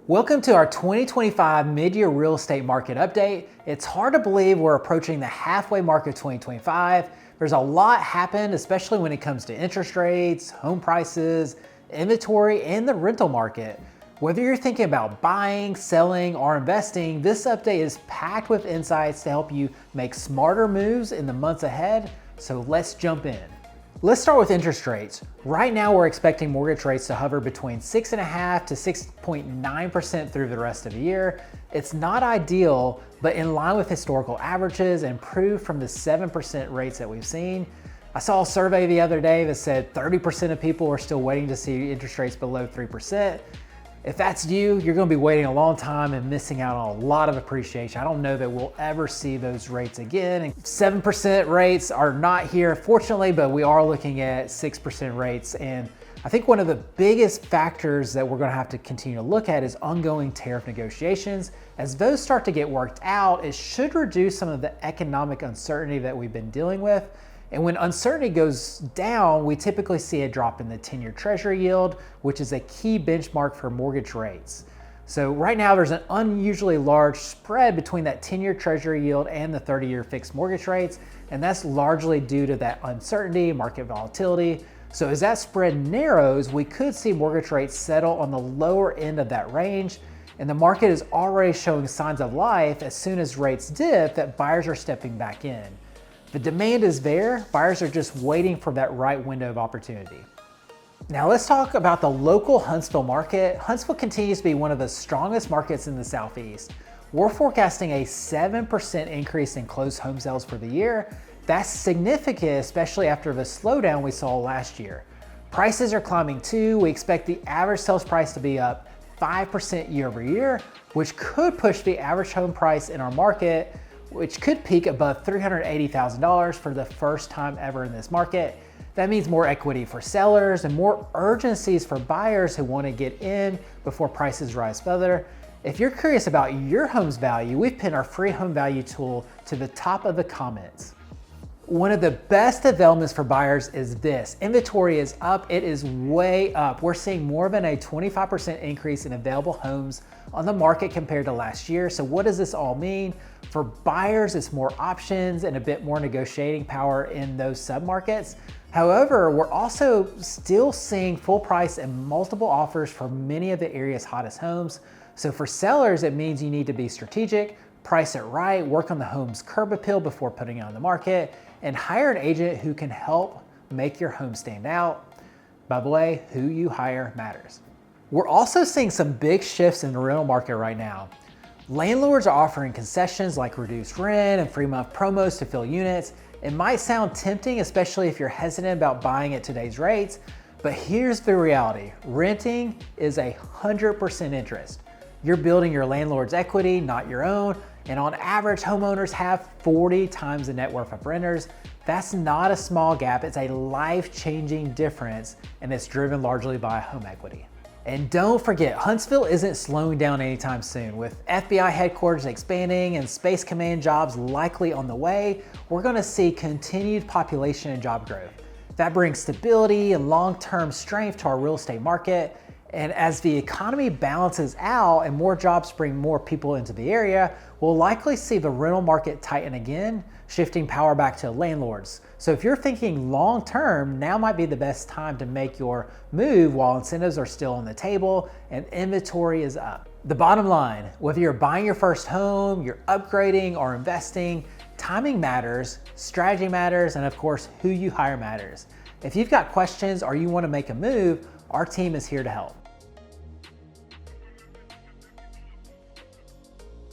Welcome to our 2025 mid-year real estate market update. It's hard to believe we're approaching the halfway mark of 2025. There's a lot happened, especially when it comes to interest rates, home prices, inventory, and the rental market. Whether you're thinking about buying, selling, or investing, this update is packed with insights to help you make smarter moves in the months ahead. So let's jump in. Let's start with interest rates. Right now, we're expecting mortgage rates to hover between 6.5% to 6.9% through the rest of the year. It's not ideal, but in line with historical averages and improved from the 7% rates that we've seen. I saw a survey the other day that said 30% of people are still waiting to see interest rates below 3%. If that's you, you're gonna be waiting a long time and missing out on a lot of appreciation. I don't know that we'll ever see those rates again. And 7% rates are not here, fortunately, but we are looking at 6% rates. And I think one of the biggest factors that we're gonna have to continue to look at is ongoing tariff negotiations. As those start to get worked out, it should reduce some of the economic uncertainty that we've been dealing with. And when uncertainty goes down, we typically see a drop in the 10-year treasury yield, which is a key benchmark for mortgage rates. So right now there's an unusually large spread between that 10-year treasury yield and the 30-year fixed mortgage rates. And that's largely due to that uncertainty, market volatility. So as that spread narrows, we could see mortgage rates settle on the lower end of that range. And the market is already showing signs of life as soon as rates dip that buyers are stepping back in. The demand is there, buyers are just waiting for that right window of opportunity. Now let's talk about the local Huntsville market. Huntsville continues to be one of the strongest markets in the Southeast. We're forecasting a 7% increase in closed home sales for the year. That's significant, especially after the slowdown we saw last year. Prices are climbing too. We expect the average sales price to be up 5% year over year, which could push the average home price in our market, which could peak above $380,000 for the first time ever in this market. That means more equity for sellers and more urgencies for buyers who want to get in before prices rise further. If you're curious about your home's value, we've pinned our free home value tool to the top of the comments. One of the best developments for buyers is this. Inventory is up, it is way up. We're seeing more than a 25% increase in available homes on the market compared to last year. So what does this all mean? For buyers, it's more options and a bit more negotiating power in those submarkets. However, we're also still seeing full price and multiple offers for many of the area's hottest homes. So for sellers, it means you need to be strategic, price it right, work on the home's curb appeal before putting it on the market, and hire an agent who can help make your home stand out. By the way, who you hire matters. We're also seeing some big shifts in the rental market right now. Landlords are offering concessions like reduced rent and free month promos to fill units. It might sound tempting, especially if you're hesitant about buying at today's rates, but here's the reality. Renting is 100% interest. You're building your landlord's equity, not your own. And on average, homeowners have 40 times the net worth of renters. That's not a small gap, it's a life-changing difference, and it's driven largely by home equity. And don't forget, Huntsville isn't slowing down anytime soon. With FBI headquarters expanding and Space Command jobs likely on the way, we're gonna see continued population and job growth. That brings stability and long-term strength to our real estate market. And as the economy balances out and more jobs bring more people into the area, we'll likely see the rental market tighten again, shifting power back to landlords. So if you're thinking long-term, now might be the best time to make your move while incentives are still on the table and inventory is up. The bottom line, whether you're buying your first home, you're upgrading or investing, timing matters, strategy matters, and of course, who you hire matters. If you've got questions or you want to make a move, our team is here to help.